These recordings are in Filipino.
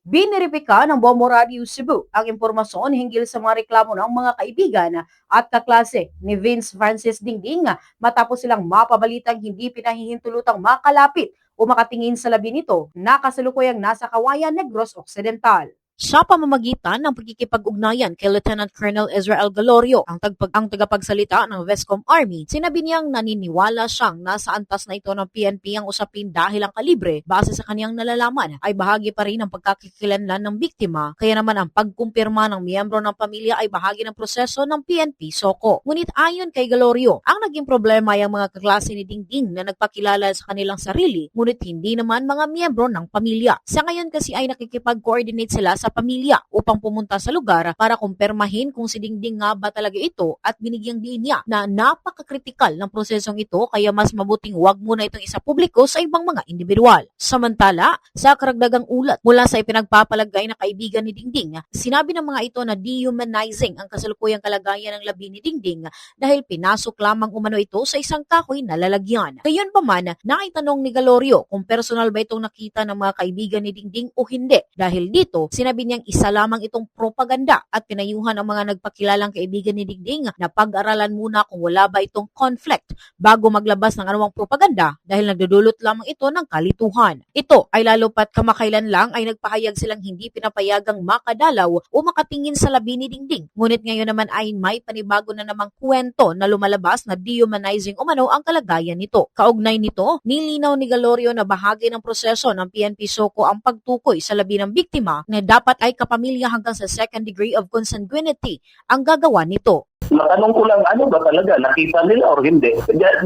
Biniripika ng Bombo Radio Cebu ang impormasyon hinggil sa mga reklamo ng mga kaibigan at kaklase ni Vince Francis Dingding matapos silang mapabalitang hindi pinahihintulutang makalapit o makatingin sa labi nito na kasalukuyang nasa Kawayan Negros Occidental. Sa pamamagitan ng pagkikipag-ugnayan kay Lieutenant Colonel Israel Galorio, ang tagapagsalita ng Vescom Army, sinabi niyang naniniwala siyang nasa antas na ito ng PNP ang usapin dahil ang kalibre, base sa kaniyang nalalaman, ay bahagi pa rin ng pagkakikilanlan ng biktima, kaya naman ang pagkumpirma ng miyembro ng pamilya ay bahagi ng proseso ng PNP SOCO. Ngunit ayon kay Galorio, ang naging problema ay ang mga kaklase ni Dingding na nagpakilala sa kanilang sarili, ngunit hindi naman mga miyembro ng pamilya. Sa ngayon kasi ay nakikipag-coordinate sila sa pamilya upang pumunta sa lugar para kumpirmahin kung si Dingding nga ba talaga ito at binigyang diin niya na napakakritikal ng prosesong ito kaya mas mabuting wag muna itong isa publiko sa ibang mga individual. Samantala, sa karagdagang ulat mula sa ipinagpapalagay na kaibigan ni Dingding, sinabi ng mga ito na dehumanizing ang kasalukuyang kalagayan ng labi ni Dingding dahil pinasok lamang umano ito sa isang kahoy na lalagyan. Gayon pa man, naitanong ni Galorio kung personal ba itong nakita ng mga kaibigan ni Dingding o hindi. Dahil dito, sinabi niyang isa lamang itong propaganda at pinayuhan ang mga nagpakilalang kaibigan ni Dingding na pag-aralan muna kung wala ba itong conflict bago maglabas ng anumang propaganda dahil nagdudulot lamang ito ng kalituhan. Ito ay lalo pat kamakailan lang ay nagpahayag silang hindi pinapayagang makadalaw o makatingin sa labi ni Dingding. Ngunit ngayon naman ay may panibago na namang kwento na lumalabas na dehumanizing umano ang kalagayan nito. Kaugnay nito, nilinaw ni Galorio na bahagi ng proseso ng PNP SOCO ang pagtukoy sa labi ng biktima na dapat ay kapamilya hanggang sa second degree of consanguinity ang gagawa nito. Matanong ko lang, ano ba talaga? Nakita nila or hindi?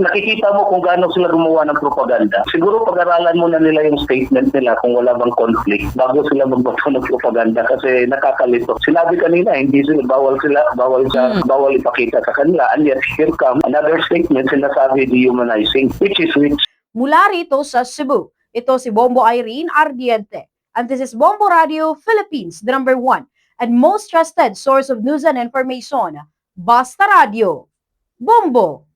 Nakikita mo kung gaano sila gumawa ng propaganda. Siguro pag-aralan muna nila yung statement nila kung wala bang conflict bago sila magbato ng propaganda kasi nakakalito. Sinabi kanina, hindi sila, bawal ipakita sa kanila. And yet, here come another statement sinasabi dehumanizing, which is which. Mula rito sa Cebu, ito si Bombo Irene Ardiente. And this is Bombo Radio Philippines, the #1 and most trusted source of news and information. Basta Radio. Bombo!